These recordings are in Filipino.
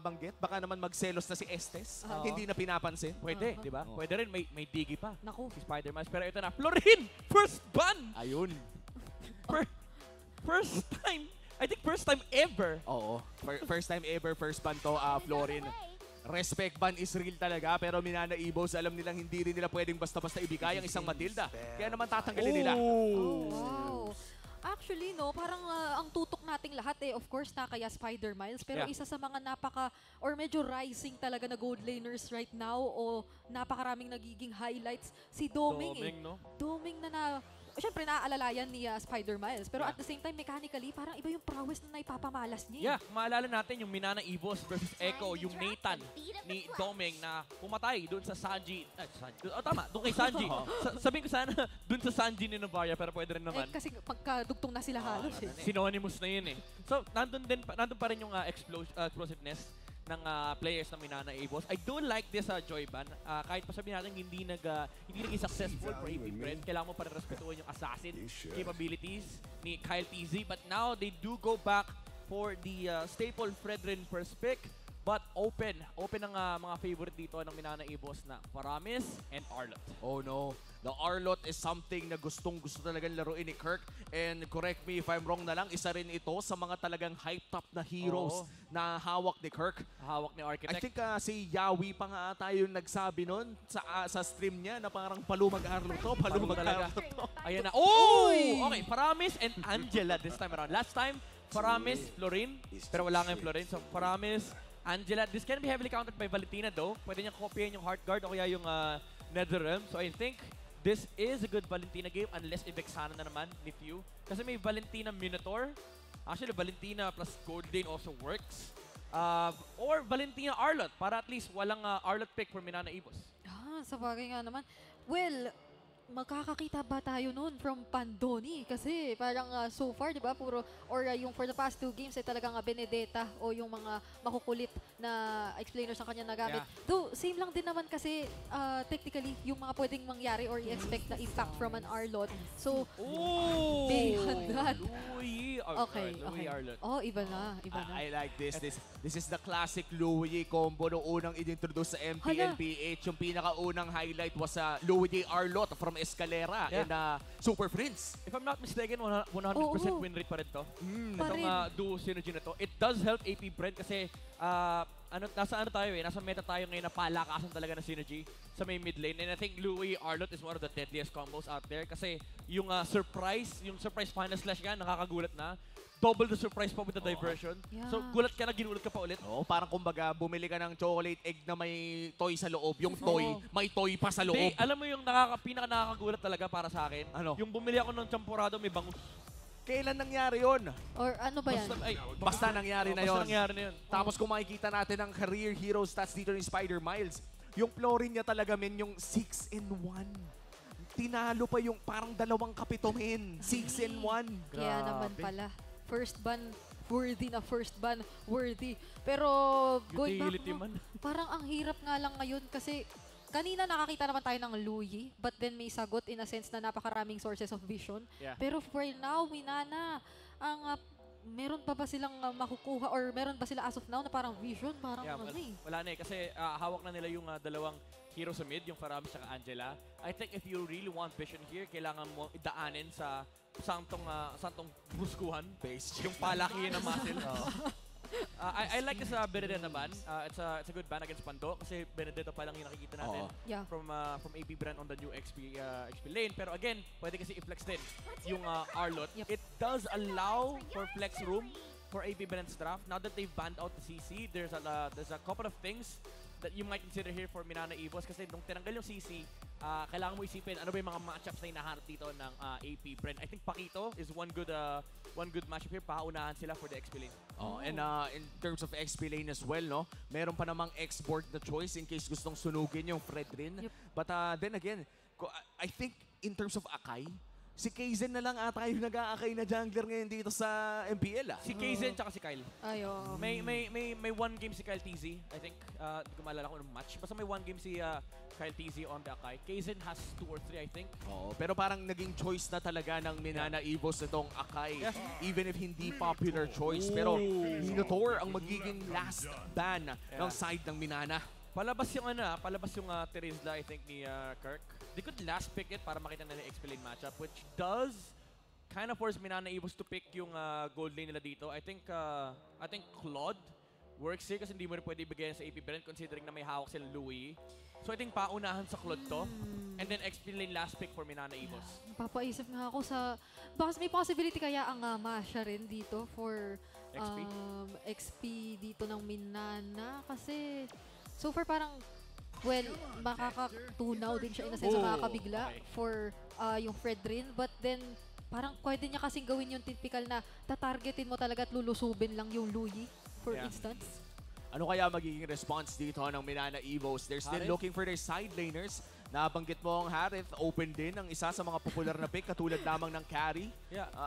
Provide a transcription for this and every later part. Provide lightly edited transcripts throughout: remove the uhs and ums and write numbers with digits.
nabanggit? Baka naman magselos na si Estes. Hindi na pinapansin. Pwede, di ba? Pwede rin, may digi pa. Naku. Si Spider-Man. Pero ito na, Florin! First ban! Ayun. First time. I think first time ever. Oo. First time ever, first ban to, Florin. Respect ban is real talaga, pero MNNE Evos, alam nilang hindi rin nila pwedeng basta-basta ibigay ang isang Matilda. Kaya naman tatanggalin nila. Oh, wow. Actually, no, parang ang tutok nating lahat of course, kaya Spider-Miles. Pero isa sa mga or medyo rising talaga na gold laners right now o napakaraming nagiging highlights, si Doming. No? Doming na siyempre naaalalayan ni Spider-Miles. Pero at the same time, mechanically, parang iba yung prowess na naipapamalas niya. Yeah, maalala natin yung MNNE Evos versus Echo, yung Nathan ni Doming na pumatay doon sa Sanji. Tama, doon kay Sanji. Sabihin ko sana doon sa Sanji ni Novaya, pero pwede rin naman. Kasi pagkadugtong na sila halos Synonymous na yun So, nandun pa rin yung explosiveness ng players ng MNNE Evos. I do like this Joy Ban. Kahit pa sabihin natin hindi naging successful for APBR, kailangan mo pa rin respetuhin yung assassin capabilities ni Kyle TZ. But now they do go back for the staple Fredrin first pick. But open ang mga favorite dito ng MNNE Evos na Paramis and Arlot. Oh no, the Arlot is something na gustong-gusto talagang laruin ni Kirk. And correct me if I'm wrong na lang, isa rin ito sa mga talagang hyped up na heroes na hawak ni Kirk. Hawak ni Architect. I think si Yawi pa nga ata yung nagsabi nun sa stream niya na parang palumag Arlot to, palumag Arlot to. Ayan na. Oh! Okay, Paramis and Angela this time around. Last time, Paramis, Florin, pero wala nga yung Florin. So Paramis, Angela, this can be heavily countered by Valentina though. Pwede niyang kopyahin yung Heart Guard o kaya yung Netherrealm. So I think this is a good Valentina game unless i-Vexana na naman ni Few. Kasi may Valentina Minotaur. Actually, Valentina plus Gold Lane also works. Or Valentina Arlot para at least walang Arlot pick for MNNE Evos. Sa bagay nga naman. Well, magkakakita ba tayo nun from Pandoni? Kasi parang so far, di ba, puro, yung for the past 2 games ay talagang Benedetta o yung mga makukulit na explainers ang kanya nagamit. Though, same lang din naman kasi technically yung mga pwedeng mangyari or i-expect na impact from an Arlot. So, they had that. Okay. Arlot. Oh, iba na. I like this. This is the classic Louis combo noong unang in-introduce sa MPL PH. Yung pinakaunang highlight was Louis Arlot from Escalera and Super Friends. If I'm not mistaken, 100% win rate pa rin to. Itong duo synergy na to. It does help APBR kasi nasa nasa meta tayo ngayon na palakasan talaga ng synergy sa may mid lane. And I think Louis Arlot is one of the deadliest combos out there kasi yung surprise final slash nga, nakakagulat na. Double the surprise pa with the diversion. So, gulat ka na, ginulat ka pa ulit. Parang kumbaga, bumili ka ng chocolate egg na may toy sa loob. Yung toy, may toy pa sa loob. Alam mo yung pinaka-nakakagulat talaga para sa akin? Ano? Yung bumili ako ng champurado, may bangus. Kailan nangyari yun? Or ano ba yan? Basta nangyari na yun. Basta nangyari na yun. Tapos kung makikita natin ang career hero stats dito ni Spider-Miles, yung Florin niya talaga, yung 6-1. Tinalo pa yung parang 2 kapito, 6-1. Kaya naman pala. First ban, worthy na first ban, worthy. Pero going back, parang ang hirap nga lang ngayon kasi kanina nakakita naman tayo ng Louis, but then may sagot in a sense na napakaraming sources of vision. Pero for now, MNNE, meron pa ba silang makukuha or meron ba sila as of now na parang vision? Parang wala na kasi hawak na nila yung dalawang hero sa mid, yung Paramis at Angela. I think if you really want vision here, kailangan mo idaanin sa santong bruskuhan. Yung palakihin ng muscle. I like this Benedetta ban. It's a good ban against Pando kasi Benedetta pa lang yung nakikita natin from APBR on the new XP lane. Pero again, pwede kasi i-flex din yung Arlot. It does allow for flex room for APBR's draft. Now that they've banned out the CC, there's a couple of things that you might consider here for MNNE Evos kasi nung tinanggal yung CC, kailangan mo isipin ano ba yung mga matchups na hinahanap dito ng APBR. I think Pakito is one good matchup here. Paunahan sila for the XP lane. And in terms of XP lane as well, no? Meron pa namang export na choice in case gustong sunugin yung Fredrin. But then again, I think in terms of Akai, Si Kaizen na lang ata yung nag-aakay na jungler ngayon dito sa MPL Si Kaizen tsaka si Kyle. Ayo. May one game si Kyle TZ, I think. Hindi ko maalala kung anong match. Basta may one game si Kyle TZ on the Akai. Kaizen has 2 or 3, I think. Oo, pero parang naging choice na talaga ng MNNE Evos itong Akai. Even if hindi popular choice. Pero Minotaur ang magiging last ban ng side ng MNNE. Palabas yung Terizla, I think, ni Kirk. They could last pick it para makita nila yung XP lane matchup, which does kind of force MNNE Evos to pick yung gold lane nila dito. I think Claude works here kasi hindi mo rin pwede ibigay sa APBR considering na may hawak silang Louis. So I think paunahan sa Claude to. And then XP lane last pick for MNNE Evos. Napapaisip nga ako sa... Baka may possibility kaya ang Masha rin dito for XP dito ng MNNE. Kasi so far parang makakatunaw din siya in a sense, makakabigla for yung Fred rin. But then, parang pwede niya kasing gawin yung typical na tatargetin mo talaga at lulusubin lang yung Louis, for instance. Ano kaya magiging response dito ng MNNE Evos? They're still looking for their side laners. Nabanggit mo ang Harith, open din ang isa sa mga popular na pick, katulad lamang ng carry.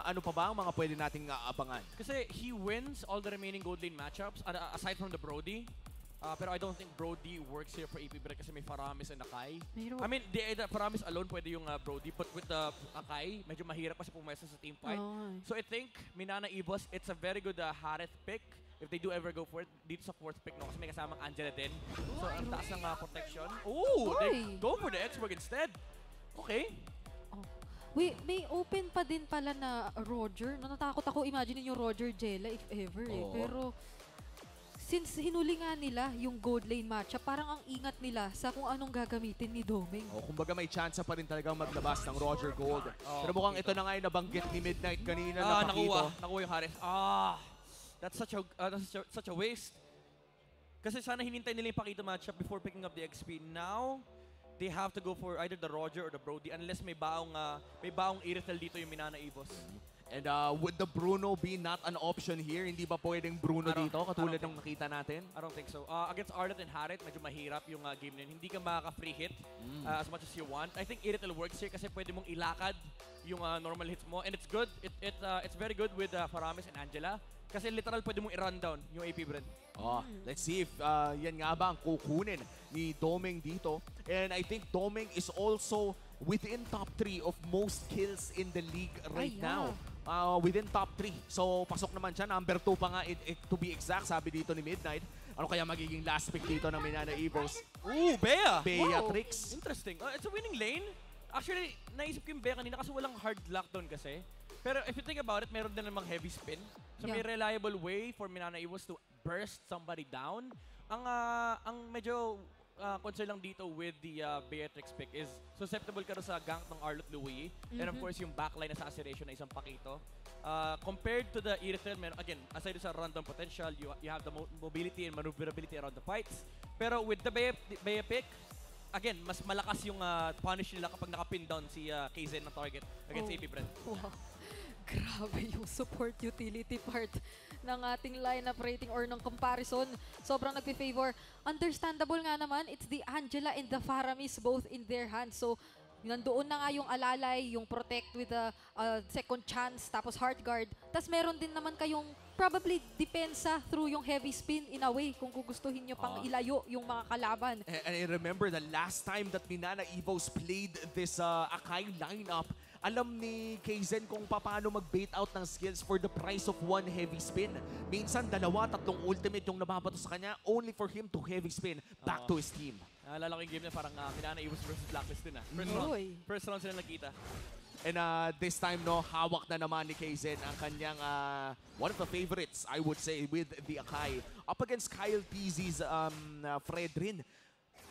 Ano pa ba ang mga pwede nating abangan? Kasi he wins all the remaining gold lane matchups, aside from the Brody. Pero I don't think Brody works here for APBR kasi may Faramis and Akai. I mean, the Faramis alone pwede yung Brody, but with the Akai, medyo mahirap kasi pumesa sa team fight. So I think MNNE Evos, it's a very good Harith pick if they do ever go for it. Dito sa 4th pick, no? Kasi may kasamang Angela din. So ang taas ng protection. Oh, they go for the X-Borg instead. Okay. Wait, may open pa din pala na Roger. Natakot ako, imagine yung Roger Jella if ever Pero since hinuli nga nila yung gold lane matchup, parang ang ingat nila sa kung anong gagamitin ni Doming. Kumbaga may chance pa rin talagang maglabas ng Roger Gold. Pero mukhang ito na nga yung nabanggit ni Midnight kanina na Pakito. Nakuha yung Harith. That's such a waste. Kasi sana hinintay nila yung Pakito matchup before picking up the XP. Now, they have to go for either the Roger or the Brody unless may baong Irithel dito yung MNNE Evos. And would the Bruno be not an option here? Hindi ba pwedeng Bruno dito katulad ng nakita natin? I don't think so. Against Arlet and Harith, medyo mahirap yung game na yun. Hindi ka makaka-free hit as much as you want. I think Irithel works here kasi pwede mong ilakad yung normal hits mo. And it's good. It's very good with Faramis and Angela. Kasi literal pwede mong i-run down yung AP Brand. Let's see if yan nga ba ang kukunin ni Doming dito. And I think Doming is also within top 3 of most kills in the league right now. Within top 3. So, pasok naman siya. Number 2 pa nga, to be exact, sabi dito ni Midnight. Ano kaya magiging last pick dito ng MNNE Evos? Bea! Beatrix. Interesting. It's a winning lane. Actually, naisip ko yung Bea kanina kasi walang hard lockdown kasi. Pero if you think about it, meron din namang heavy spin. So, may reliable way for MNNE Evos to burst somebody down. Ang medyo concern lang dito with the Beatrix pick is susceptible ka sa gank ng Arlott Louis. And of course, yung backline assassination na isang Pakito. Compared to the Irithel, again, aside sa random potential, you have the mobility and maneuverability around the fights. Pero with the Bea pick, again, mas malakas yung punish nila kapag nakapin down si Kaizen na target against AP Brand. Wow. Grabe yung support utility part ng ating lineup rating or ng comparison. Sobrang nagpi-favor. Understandable nga naman, it's the Angela and the Faramis both in their hands. So, nandoon na nga yung alalay, yung protect with a second chance, tapos heart guard. Tapos meron din naman kayong probably depensa through yung heavy spin in a way kung gugustuhin nyo pang ilayo yung mga kalaban. And I remember the last time that MNNE Evos played this Akai lineup, alam ni Kaizen kung paano mag-bait out ng skills for the price of one heavy spin. Minsan, 2-3 ultimate yung nababato sa kanya only for him to heavy spin back to his team. Naalala ko yung game na parang MNNE Evos versus Blacklist din First round sila nagkita. And this time, no, hawak na naman ni Kaizen ang kanyang one of the favorites, I would say, with the Akai. Up against Kyle TZ's Fred rin.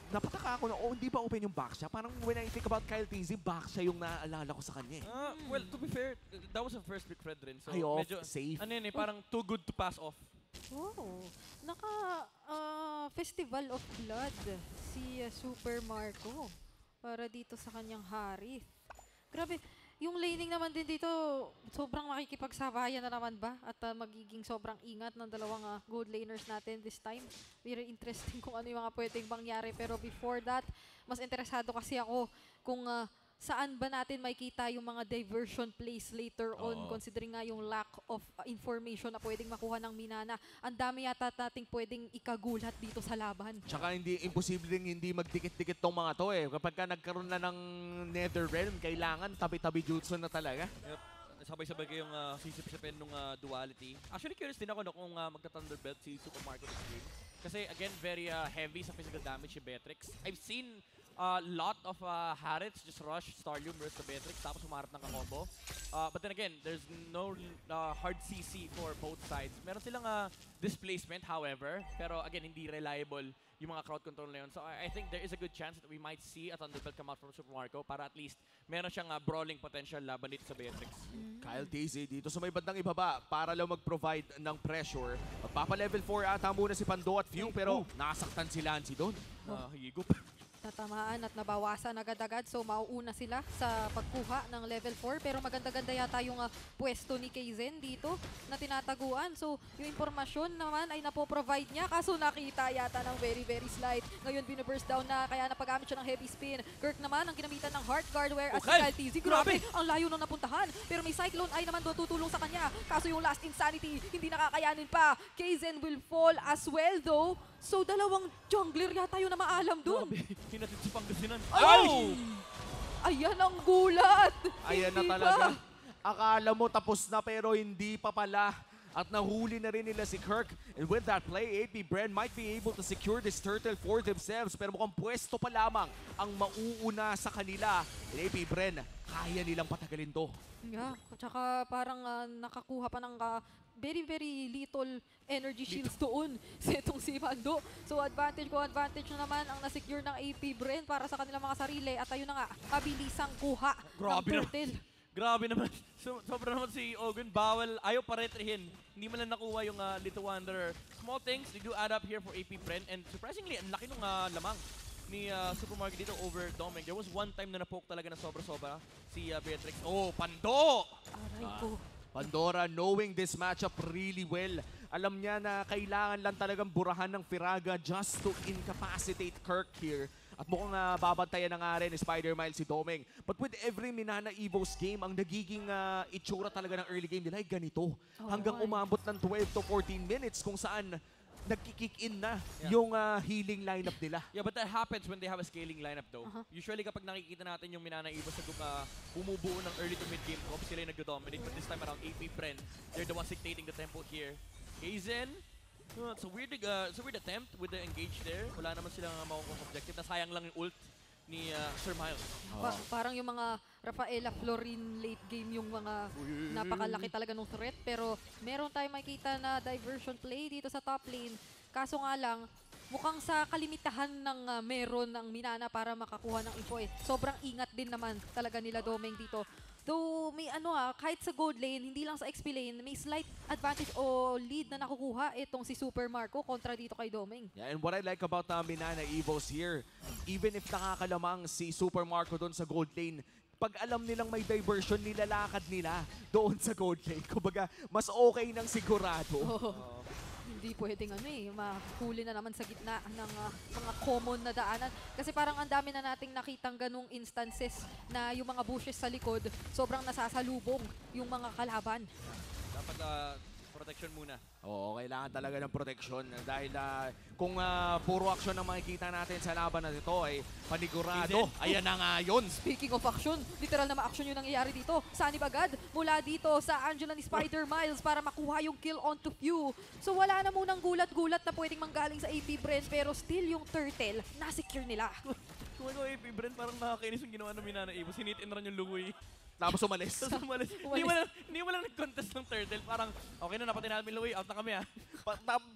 Napataka ako na, hindi ba open yung back siya? Parang when I think about Kyle TZ, back siya yung naaalala ko sa kanya. Well, to be fair, that was a first pick Fred rin. So medyo safe. Parang too good to pass off. Festival of Blood si Super Marco para dito sa kanyang Harith. Grabe, yung laning naman din dito, sobrang makikipagsabayan na naman ba? At magiging sobrang ingat ng dalawang gold laners natin this time. Very interesting kung ano yung mga pwedeng mangyari. Pero before that, mas interesado kasi ako kung saan ba natin makikita yung mga diversion plays later on, considering nga yung lack of information na pwedeng makuha ng Minana. Ang dami yata nating pwedeng ikagulat dito sa laban. Tsaka imposibleng hindi magdikit-dikit tong mga to eh. Kapag ka nagkaroon na ng Nether Realm, kailangan tabi-tabi jutsu na talaga. Yep. Sabay-sabay kayong sisip-sipin nung duality. Actually, curious din ako kung magta-Thunderbelt si Super Marco this game. Kasi again, very heavy sa physical damage si Beatrix. I've seen a lot of Harrods just rush Starlium versus the Beatrix tapos umarap ng kakombo. But then again, there's no hard CC for both sides. Meron silang displacement, however, pero again, hindi reliable yung mga crowd control na yun. So I think there is a good chance that we might see a Thunderbelt come out from Super Marco para at least meron siyang brawling potential laban dito sa Beatrix. Kyle TZ dito sa may bandang ibaba para lang mag-provide ng pressure. Magpapa-level 4 ata muna si Pando at Few pero nasaktan si Lancy doon. Higup. Natamaan at nabawasan agad-agad, so mauuna sila sa pagkuha ng level 4. Pero maganda-ganda yata yung pwesto ni Kaizen dito na tinataguan. So yung impormasyon naman ay napoprovide niya, kaso nakita yata ng very slight. Ngayon binaburst down na, kaya napagamit siya ng heavy spin. Kirk naman ang ginamitan ng heart guard, whereas si Kyle TZ, grabe, ang layo nung napuntahan. Pero may Cyclone Eye naman doon tutulong sa kanya. Kaso yung last insanity, hindi nakakayanin pa. Kaizen will fall as well though. So dalawang jungler yata yun na maalam doon. Hinatid sa Pangasinan. Ay! Ayan ang gulat! Ayan na talaga. Akala mo tapos na pero hindi pa pala. At nahuli na rin nila si Kirk. And with that play, APBR might be able to secure this turtle for themselves. Pero mukhang pwesto pa lamang ang mauuna sa kanila. And APBR, kaya nilang patagalin to. Yeah, tsaka parang nakakuha pa ng very little energy shields doon sa itong si Pando. So advantage na naman ang nasecure ng APBR para sa kanilang mga sarili. At ayun na nga, mabilisang kuha ng turtle. Grabe naman. Sobra naman si Ogun. Bawal. Ayaw paretrihin. Hindi man lang nakuha yung Little Wanderer. Small things, they do add up here for AP Bren. And surprisingly, ang laki nung lamang ni Super Market dito over Doming. There was one time na napoke talaga na sobra-sobra si Beatrix. Oh, Pando! Aray ko. Pandora, knowing this matchup really well, alam niya na kailangan lang talagang burahan ng Firaga just to incapacitate Kirk here. At mukhang babantayan na nga rin ni Spider-Mile si Doming. But with every Minana Evo's game, ang nagiging itsura talaga ng early game nila ay ganito. Hanggang umabot ng 12 to 14 minutes kung saan nagkikick in na yung healing lineup nila. Yeah, but that happens when they have a scaling lineup though. Usually kapag nakikita natin yung Minana Evo sa group bumubuo ng early to mid game comp, sila yung nag-dominate. But this time around, AP Bren, they're the ones dictating the tempo here. Kaizen, it's a weird attempt with the engage there. Wala naman silang makukuha objective. Nasayang lang yung ult ni Sir Miles. Parang yung mga Rafaela Florin late game yung mga napakalaki talaga ng threat. Pero meron tayong makikita na diversion play dito sa top lane. Kaso nga lang, mukhang sa kalimitahan ng meron ng Minana para makakuha ng info eh. Sobrang ingat din naman talaga nila Doming dito. Though may kahit sa gold lane, hindi lang sa XP lane, may slight advantage o lead na nakukuha itong si Super Marco kontra dito kay Doming. Yeah, and what I like about Minana Evos here, even if nakakalamang si Super Marco doon sa gold lane, pag alam nilang may diversion, nilalakad nila doon sa gold lane. Kumbaga, mas okay nang sigurado. Hindi pwedeng mahuli na naman sa gitna ng mga common na daanan. Kasi parang ang dami na nating nakitang ganung instances na yung mga bushes sa likod, sobrang nasasalubong yung mga kalaban. Dapat protection muna. Oo, kailangan talaga ng protection dahil kung puro action ang makikita natin sa laban na ito ay panigurado. Ayan na nga yun. Speaking of action, literal na ma-action yung nangyayari dito. Sanib agad mula dito sa Angela ni Spider-Miles para makuha yung kill onto Few. So wala na munang gulat-gulat na pwedeng manggaling sa AP Bren pero still yung turtle, na-secure nila. Kung ano AP Bren, parang nakakainis yung ginawa ng Minana Evo. Sinit-in run yung lugoy. Tapos umalis. Hindi mo lang nag-contest ng turtle. Parang, okay na, napatay namin Louie. Out na kami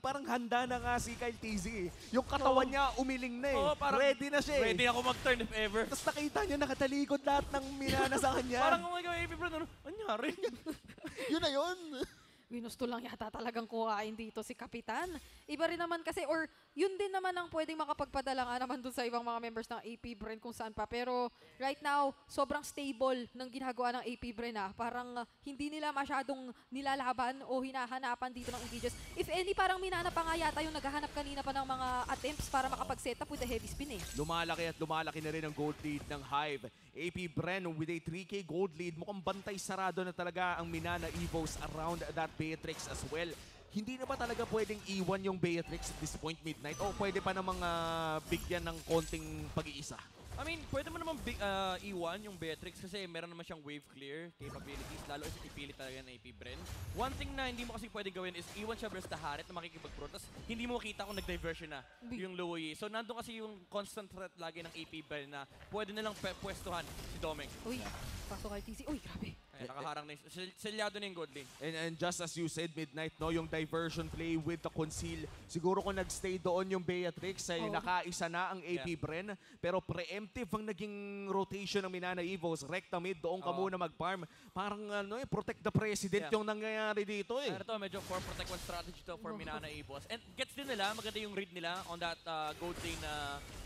Parang handa na nga si Kyle TZ. Yung katawan niya umiling na eh. Ready na siya Ready ako mag-turn if ever. Tapos nakita niya nakatalikod lahat ng Minana sa kanya. Parang kung mag-AP Bren, ano nangyari? Yun na yun. Ginusto lang yata talagang kuhain dito si Kapitan. Iba rin naman kasi, or yun din naman ang pwedeng makapagpadala nga naman dun sa ibang mga members ng AP Bren kung saan pa. Pero right now, sobrang stable ng ginagawa ng AP Bren Parang hindi nila masyadong nilalaban o hinahanapan dito ng engages. If any, parang Minana pa nga yata yung naghahanap kanina pa ng mga attempts para makapag-setup with the heavy spin Lumalaki at lumalaki na rin ang gold lead ng Hive. AP Bren with a 3K gold lead. Mukhang bantay sarado na talaga ang Minana Evos around that Beatrix as well. Hindi na ba talaga pwedeng iwan yung Beatrix at this point midnight? O pwede pa namang bigyan ng konting pag-iisa? I mean, pwede mo naman iwan yung Beatrix kasi meron naman siyang wave clear capabilities, lalo if ipilit talaga ng AP Bren. One thing na hindi mo kasi pwede gawin is iwan siya versus the Harit na makikipag-pro, tapos hindi mo makita kung nag-diversion na yung Louie. So nandun kasi yung constant threat lagi ng AP Bren na pwede nilang pwestuhan si Domeng. Uy, pasok kay TC. Uy, grabe. Ay, nakaharang na yung, selyado na yung gold lane. And just as you said, Midnight, no, yung diversion play with the conceal, siguro kung nagstay doon yung Beatrix ay nakaisa na ang AP Bren, pero preemptive ang naging rotation ng Minana Evos. Recta mid, doon ka muna mag-farm. Parang protect the president yung nangyayari dito eh. Pero ito, medyo for protect one strategy to for Minana Evos. And gets din nila, maganda yung read nila on that gold lane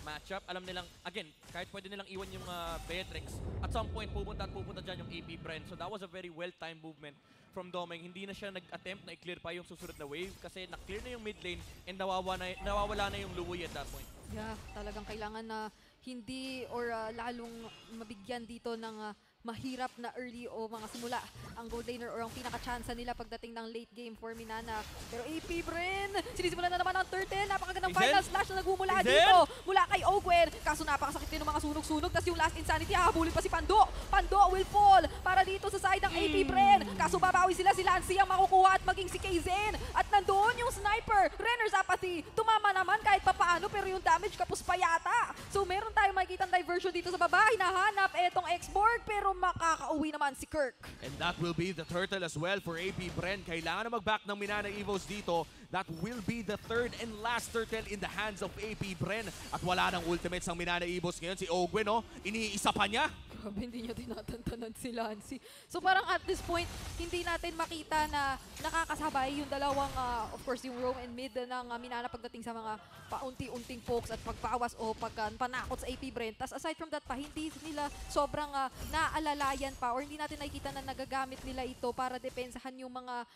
matchup. Alam nilang, again, kahit pwede nilang iwan yung Beatrix, at some point pupunta dyan yung AP Bren. So that was a very well-timed movement from Domeng. Hindi na siya nag-attempt na i-clear pa yung susunod na wave kasi na-clear na yung mid lane and nawawala na yung Louie at that point. Yeah, talagang kailangan na hindi or lalong mabigyan dito ng mahirap na early o mga simula ang gold laner or ang pinaka-chansa nila pagdating ng late game for Minana. Pero AP Bren, sinisimulan na naman ang turtle. Napakagandang final slash na nagmumula dito mula kay Ogwen. Kaso napakasakit din ng mga sunog-sunog. Tapos yung last insanity, hahabulin pa si Pando. Pando will fall para dito sa side ng AP Bren. Kaso babawi si Lancy ang makukuha at maging si Kaizen. At nandoon yung sniper. Renner's apathy. Tumama naman kahit papaano pero yung damage kapos pa yata. So meron tayong makikitang diversion dito sa baba. Hinahanap etong X-Borg pero makakauwi naman si Kirk. And that will be the turtle as well for AP Bren. Kailangan na mag-back ng Minana Evos dito. That will be the third and last turtle in the hands of AP Bren. At wala ng ultimates ang Minana Evos ngayon. Si Ogwen, iniisa pa niya. Grabe, hindi niya tinatantanan si Lancy. So parang at this point, hindi natin makita na nakakasabay yung dalawang, of course, yung roam and mid ng Minana pagdating sa mga paunti-unting pokes at pagbawas o panakot sa AP Bren. Tas aside from that pa, hindi nila sobrang naalalayan pa or hindi natin nakikita na nagagamit nila ito para depensahan yung mga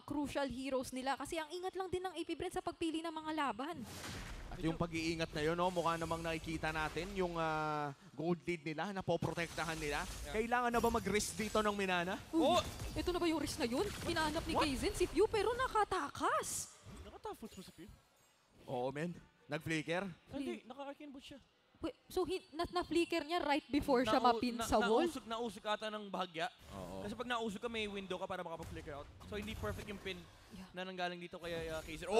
crucial heroes nila. Kasi ang ingat lang din ng AP Bren sa pagpili ng mga laban. At yung pag-iingat na yun, mukha namang nakikita natin yung gold lead nila, na poprotektahan nila. Kailangan na ba mag-risk dito ng Minana? Ito na ba yung risk na yun? Hinahanap ni Kaizen si Pew pero nakatakas. Nakatafos mo sa Pew? Oo, men. Nag-flicker. Hindi, naka-arcane boot siya. Wait, so na-flicker niya right before siya mapin sa wall? Nausog ata ng bahagya. Oo. Kasi pag nausog ka, may window ka para makapag-flicker out. So hindi perfect yung pin na nanggaling dito kay Kaiser.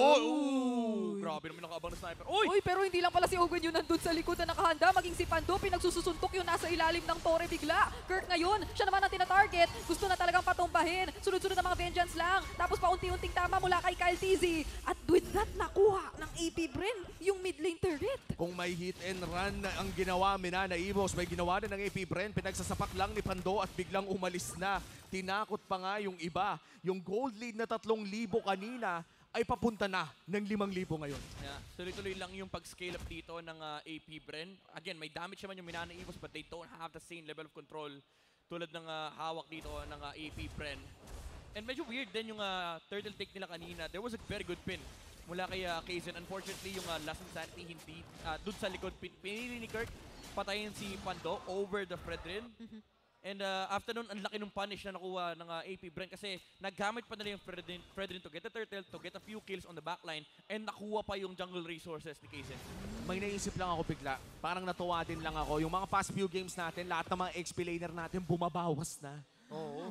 Grabe naman nakaabang na sniper. Uy, pero hindi lang pala si Owen yun nandun sa likod na nakahanda. Maging si Pando, pinagsusuntok yun nasa ilalim ng tore bigla. Kirk ngayon, siya naman ang tina-target. Gusto na talagang patumbahin. Sunod-sunod na mga vengeance lang. Tapos paunti-unting tama mula kay Kyle TZ. At with that, nakuha ng AP Bren yung mid lane turret. Kung may hit and run ang ginawa Minana Evos, may ginawa na ng AP Bren, pinagsasapak lang ni Pando at biglang umalis na. Tinakot pa nga yung iba. Yung gold lead na 3,000 kanina ay papunta na ng 5,000 ngayon. Yeah. Tuloy-tuloy lang yung pag-scale up dito ng AP Bren. Again, may damage naman yung Minana Evos but they don't have the same level of control tulad ng hawak dito ng AP Bren. And medyo weird din yung turtle take nila kanina. There was a very good pin mula kay Kaizen. Unfortunately, yung last insanity hindi dun sa likod. Pinili ni Kirk patayin si Pando over the Fredrin. And after nun, ang laki ng punish na nakuha ng AP Bren kasi naggamit pa nila yung Fredrin to get the turtle, to get a few kills on the backline, and nakuha pa yung jungle resources ni Kaizen. May naisip lang ako bigla. Parang natuwa din lang ako. Yung mga past few games natin, lahat ng mga XP laner natin bumabawas na.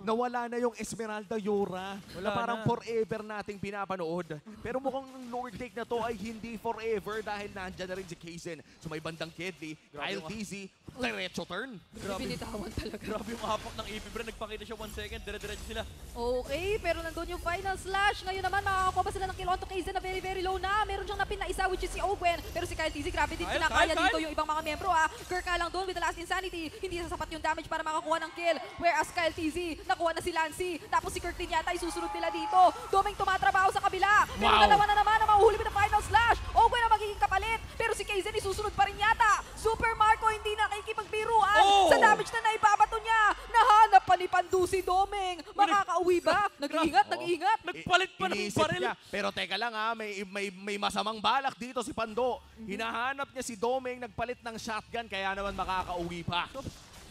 Nawala na yung Esmeralda Yura na parang forever nating pinapanood. Pero mukhang Lord Take na to ay hindi forever dahil nandyan na rin si Kaizen. So may bandang Kedli, Kyle TZ, diretso turn. Grabe. Binitawan talaga. Grabe yung hapak ng APBR. Nagpakita siya 1 second. Dire-diretso sila. Okay, pero nandun yung final slash. Ngayon naman, makakakuha ba sila ng kill onto Kaizen na very, very low na. Meron siyang napin na isa, which is si Ogwen. Pero si Kyle TZ, grabe din kinakaya dito yung ibang mga membro, ha. Kirk nga lang doon with the last insanity. Hindi sasapat yung damage para makakuha ng kill. Whereas Kyle TZ, nakuha na si Lancy. Tapos si Kirk din yata isusunod nila dito. Doming tumatrabaho sa kabila. Pero dalawa na naman ang mahuhuli with the final slash. Ogwen ang magiging kapalit. Pero si Kaizen isusunod pa rin yata. Super Marco hindi nakikipagbiruan sa damage na naibabato niya. Nahanap pa ni Pandu si Doming. Makakauwi ba? Nag-iingat, nag-iingat. Nagpalit pa ng Iniisip baril. niya. Pero teka lang ha, may masamang balak dito si Pando. Hinahanap niya si Doming, nagpalit ng shotgun, kaya naman makakauwi pa.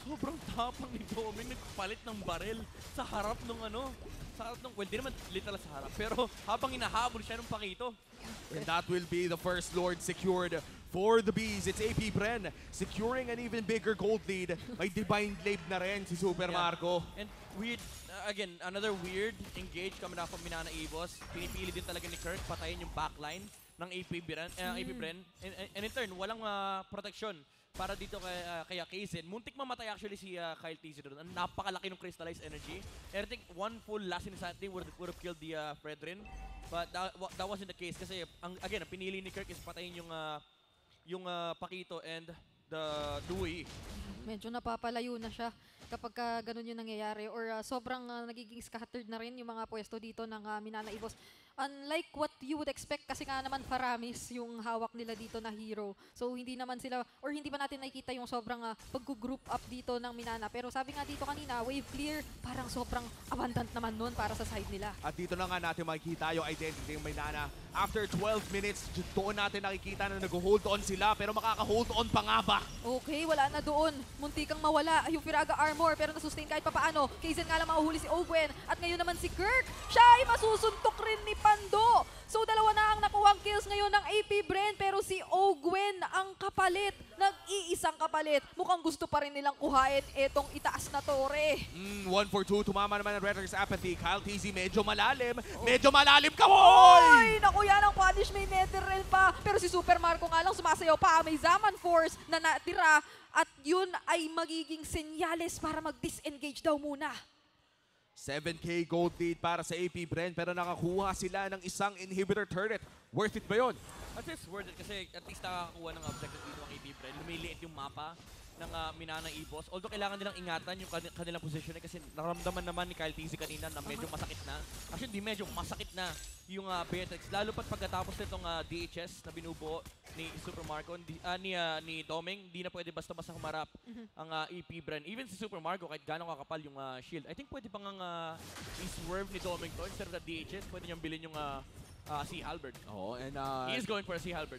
Sobrang tapang ni Doming. Nagpalit ng baril sa harap ng well, di naman literal sa harap. Pero habang hinahabol siya ng pakito. And that will be the first Lord secured for the Bees. It's APBR securing an even bigger gold lead. May Divine Blade na rin si Super Marco. And weird, again, another weird engage coming out from MNNE Evos. Pinipili din talaga ni Kirk patayin yung backline ng APBR. And in turn, walang protection para dito kay Kaizen. Muntik mamatay actually si Kyle TZ doon. Ang napakalaki ng crystallized energy. And I think one full last insanity would have killed the Fredrin. But that wasn't the case kasi again, ang pinili ni Kirk is patayin yung Pakito and the Dewey. Medyo napapalayo na siya kapag ganun yung nangyayari or sobrang nagiging scattered na rin yung mga pwesto dito ng MNNE Evos. Unlike what you would expect kasi nga naman Faramis yung hawak nila dito na hero. So hindi naman sila or hindi pa natin nakikita yung sobrang pag-group up dito ng MNNE. Pero sabi nga dito kanina, wave clear, parang sobrang abundant naman nun para sa side nila. At dito na nga natin makikita yung identity ng MNNE. After 12 minutes, doon natin nakikita na nag-hold on sila pero makaka-hold on pa nga ba? Okay, wala na doon. Muntikang mawala yung Firaga armor pero nasustain kahit papaano. Kaizen nga lang mahuhuli si Ogwen. At ngayon naman si Kirk, siya ay masusuntok rin ni Pando. So dalawa na ang nakuhang kills ngayon ng APBR pero si Ogwen ang kapalit. Nag-iisang kapalit. Mukhang gusto pa rin nilang kuhain etong itaas na tore. 1 for 2, tumama naman ang Redrix Apathy. Kyle TZ medyo malalim. Medyo malalim ka, boy! Naku, yan ang punish, may netherrail pa. Pero si Super Marco nga lang sumasayaw pa. May Zaman Force na natira. At yun ay magiging senyales para mag-disengage daw muna. 7K gold lead para sa APBR pero nakakuha sila ng isang inhibitor turret. Worth it ba yun? At least worth it kasi at least nakakakuha ng objective dito ang APBR. Lumiliit yung mapa ng MNNE Evos. Although kailangan nilang ingatan yung kanilang position kasi naramdaman naman ni Kyle TZ kanina na medyo masakit na. Actually, hindi medyo masakit na yung Beatrix. Lalo pat pagkatapos nitong DHS na binubuo ni Super Marco, ni Doming, hindi na pwede basta-basta humarap ang APBR. Even si Super Marco, kahit gano'ng kakapal yung shield, I think pwede pang i-swerve ni Doming to. Instead of the DHS, pwede niyang bilhin yung Sea Halberd. Oh, and He is going for a Sea Halberd.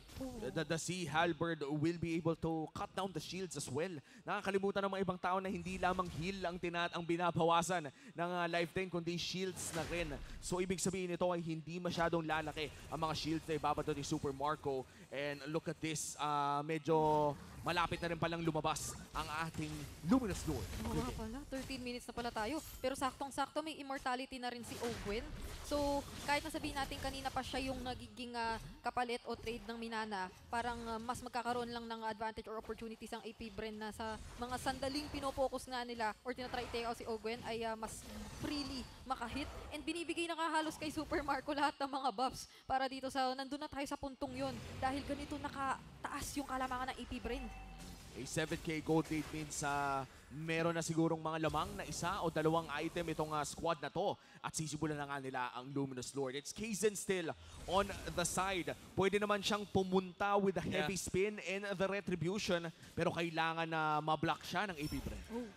the Sea Halberd will be able to cut down the shields as well. Nakakalimutan ng mga ibang tao na hindi lamang heal ang binabawasan ng life time, kundi shields na rin. So ibig sabihin nito ay hindi masyadong lalaki ang mga shields na ibabato ni Super Marco. And look at this, medyo malapit na rin palang lumabas ang ating Luminous Lord. Oo nga pala, 13 minutes na pala tayo. Pero saktong-sakto may immortality na rin si Ogwen. So kahit nasabihin natin kanina pa siya yung nagiging kapalit o trade ng MNNE, parang mas magkakaroon lang ng advantage or opportunities ang APBR na sa mga sandaling pinopokus nga nila or tinatry take out si Ogwen ay mas freely makahit. And binibigay na halos kay Super Marco lahat ng mga buffs para dito sa nandun na tayo sa puntong yon dahil ganito nakataas yung kalamangan ng APBR. A 7K gold lead means meron na sigurong mga lamang na isa o dalawang item itong squad na to. At sisimulan na nga nila ang Luminous Lord. It's Kaizen still on the side. Pwede naman siyang pumunta with the heavy spin and the retribution. Pero kailangan na mablock siya ng APBR. Oh,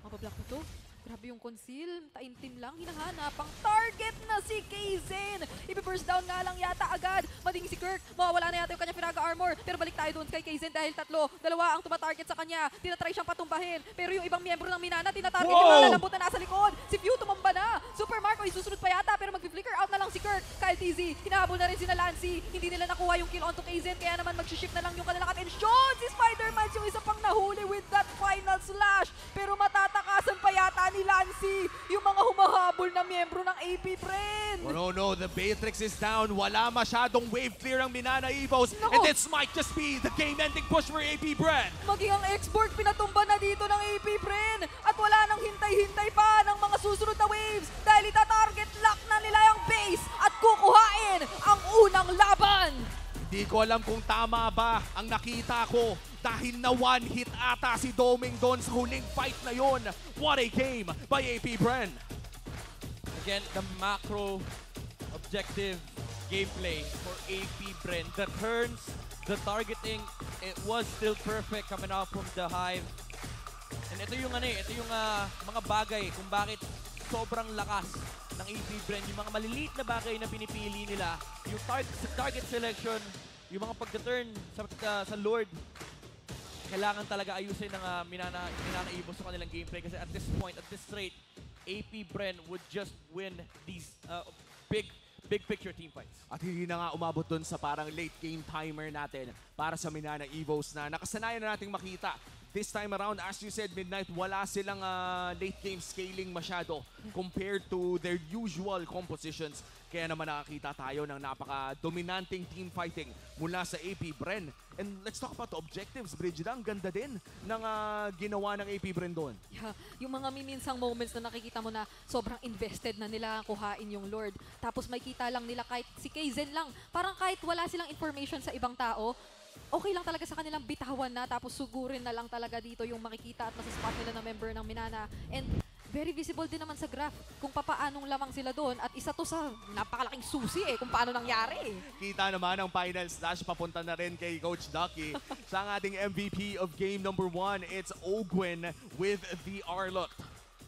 mabablock mo to? Grabe yung conceal. Taintim lang. Hinahanap ang target na si Kaizen. Ipi-burst down nga lang yata agad. Mading si Kirk. Mawawala na yata yung kanya Firaga armor. Pero balik tayo doon kay Kaizen dahil dalawa ang tumatarget sa kanya. Tinatry siyang patumbahin. Pero yung ibang miyembro ng MNNE, tinatarget yung malalambot na nasa likod. Si Few tumamba na. Super Marco isusunod pa yata pero mag-flicker out na lang si Kirk. Kyle TZ. Hinahabol na rin si Lancy. Hindi nila nakuha yung kill onto Kaizen. Kaya naman mag-shift na lang yung kanilang atensyon. Si Spider-Man yung isa pang nahuli with that final slash. Pero matatakasan pa yata ni Lancy yung mga humahabol na miyembro ng APBR. Ano, no. The Beatrix is down. Wala masyadong wave clear ang Minana Evos. Nako. And this might just be the game-ending push for APBR. Maging ang export pinatumba na dito ng APBR. At wala nang hintay-hintay pa ng mga susunod na waves dahil ita-target lock na nila yung base at kukuhain ang unang laban. Hindi ko alam kung tama ba ang nakita ko dahil na one hit ata si Doming doon sa huling fight na yon. What a game by APBR. Again, the macro objective gameplay for APBR. The turns, the targeting, it was still perfect coming out from the Hive. And ito yung mga bagay kung bakit sobrang lakas ng APBR. Yung mga maliliit na bagay na pinipili nila, yung target selection, yung mga pagka-turn sa Lord, kailangan talaga ayusin ng Minana Evos sa kanilang gameplay kasi at this point, at this rate, APBR would just win these big picture team fights. At hindi na nga umabot dun sa parang late game timer natin para sa Minana Evos na nakasanayan na nating makita. This time around, as you said, Midnight, wala silang late game scaling masyado compared to their usual compositions. Kaya naman nakakita tayo ng napaka-dominanting team fighting mula sa APBR. And let's talk about the objectives, Brigida. Ang ganda din ng ginawa ng APBR doon. Yeah, yung mga miminsang moments na nakikita mo na sobrang invested na nila kuhain yung Lord. Tapos may kita lang nila kahit si Kaizen lang. Parang kahit wala silang information sa ibang tao, okay lang talaga sa kanilang bitawan na tapos sugurin na lang talaga dito yung makikita at masispot nila na member ng Minana. And very visible din naman sa graph kung papaanong lamang sila doon at isa to sa napakalaking susi kung paano nangyari. Kita naman ang final slash papunta na rin kay Coach Ducky. Sa ating MVP of game number 1, it's Ogwin with the Arlot.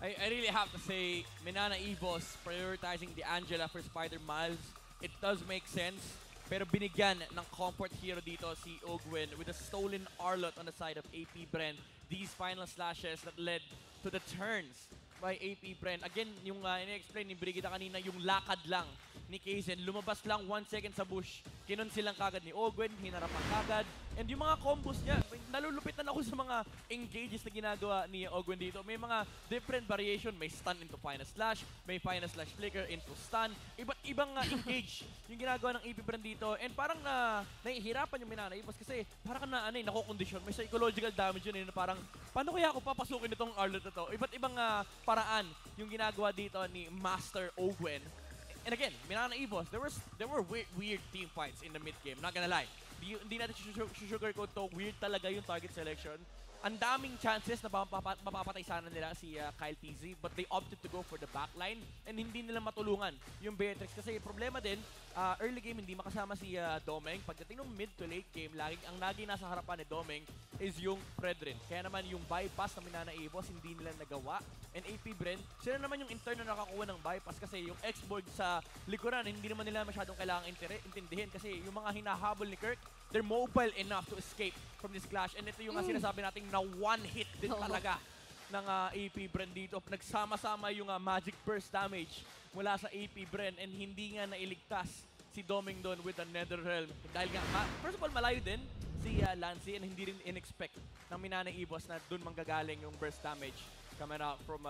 I really have to say, Minana Evos prioritizing the Angela for Spider Miles, it does make sense. Pero binigyan ng comfort hero dito si Ogwin with a stolen Arlot on the side of APBR. These final slashes that led to the turns by APBR. Again, yung ini-explain ni Brigida kanina, yung lakad lang ni Kaizen. Lumabas lang 1 second sa bush. Kinon silang kagad ni Ogwin, hinarapan kagad. And yung mga combos niya, nalulupitan ako sa mga engages na ginagawa ni Ogwin dito. May mga different variation. May stun into final slash, may final slash flicker into stun. Iba't ibang engage yung ginagawa ng APBR dito. And parang nahihirapan yung Minana Evos kasi parang nakokondisyon. May psychological damage yun. Parang, paano kaya ako papasukin itong Arlot na to? Iba't ibang paraan yung ginagawa dito ni Master Ogwin. And again, Minana Evos, there were weird team fights in the mid game. Not gonna lie. Hindi natin sugarcoat to. Weird talaga yung target selection. Ang daming chances na mapapatay sana nila si Kyle TZ, but they opted to go for the backline and hindi nila matulungan yung Beatrix. Kasi problema din, early game hindi makasama si Domeng. Pagdating ng mid to late game, ang lagi nasa harapan ni Domeng is yung Fredrin. Kaya naman yung bypass ng Minana Evos hindi nila nagawa. And APBR, sila naman yung intern na nakakuha ng bypass kasi yung X-board sa likuran, hindi naman nila masyadong kailangang intindihin kasi yung mga hinahabol ni Kirk, they're mobile enough to escape from this clash. And ito yung sinasabi natin na one hit din talaga ng APBR dito. Nagsama-sama yung magic burst damage mula sa APBR and hindi nga nailigtas si Doming doon with the Nether Realm. Dahil nga, first of all, malayo din si Lancy and hindi rin in-expect ng Minana Evos na doon manggagaling yung burst damage coming out from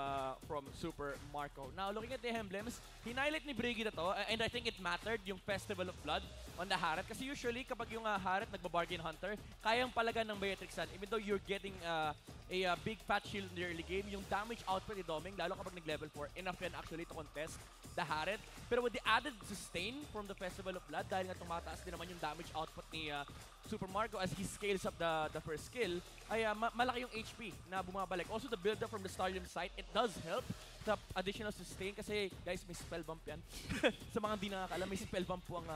Super Marco. Now, looking at the emblems, hinighlight ni Brigida to, and I think it mattered yung Festival of Blood on the Harat. Kasi usually, kapag yung Harat nagbabargain hunter, kayang palagan ng Beatrixan. Even though you're getting a big fat shield in the early game, yung damage output ni Doming, lalo kapag nag-level 4, enough yan actually to contest the Harat. Pero with the added sustain from the Festival of Blood, dahil nga tumataas din naman yung damage output ni Super Marco as he scales up the first skill, ay malaki yung HP na bumabalik. Also, the build-up from the Stardom site, it does help the additional sustain kasi, guys, may spell bump yan. Sa mga hindi nakakala, may spell bump po ang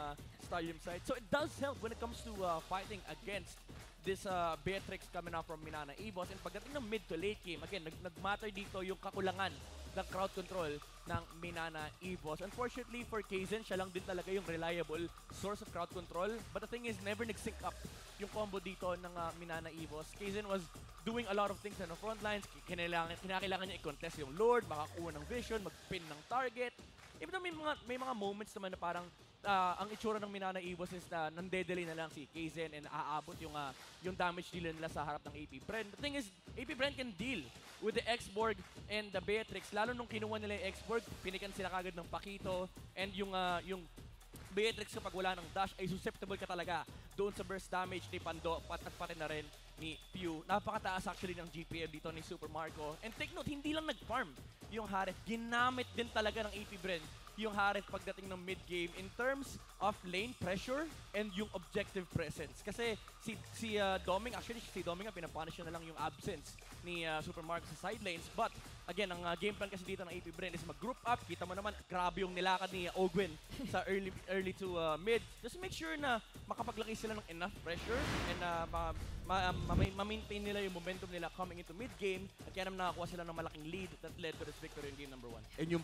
Stardom site. So, it does help when it comes to fighting against this Beatrix coming out from Minana Evos. And pagdating ng mid to late game, again, nag-matter dito yung kakulangan ng crowd control ng Minana Evos. Unfortunately for Kaizen, siya lang din talaga yung reliable source of crowd control. But the thing is, never nag-sync up yung combo dito ng Minana Evos. Kaizen was doing a lot of things on the front lines. Kinakailangan niya i-contest yung Lord, makakuha ng vision, mag-pin ng target. Even though may mga moments naman na parang ang itsura ng Minana Evos is na nandedelay na lang si KZen and aabot yung damage deal nila sa harap ng AP Bren. The thing is, AP Bren can deal with the X-Borg and the Beatrix. Lalo nung kinuha nila yung X-Borg, pinikan sila kagad ng Pakito and yung Beatrix kapag wala ng dash ay susceptible ka talaga doon sa burst damage ni Pando at pati na rin ni Pew. Napakataas actually ng GPM dito ni Super Marco. And take note, hindi lang nag-farm yung Harith. Ginamit din talaga ng AP Bren yung Harith pagdating ng mid-game in terms of lane pressure and yung objective presence. Kasi si Doming, actually si Doming nga pinapunish na lang yung absence ni Super Marco sa side lanes. But again, ang game plan kasi dito ng AP Bren is mag-group up. Kita mo naman, grabe yung nilakad ni Ogwin sa early to mid. Just make sure na makapaglaki sila ng enough pressure and ma-maintain nila yung momentum nila coming into mid-game. At kaya naman nakakuha sila ng malaking lead that led to this victory in game number 1. And yung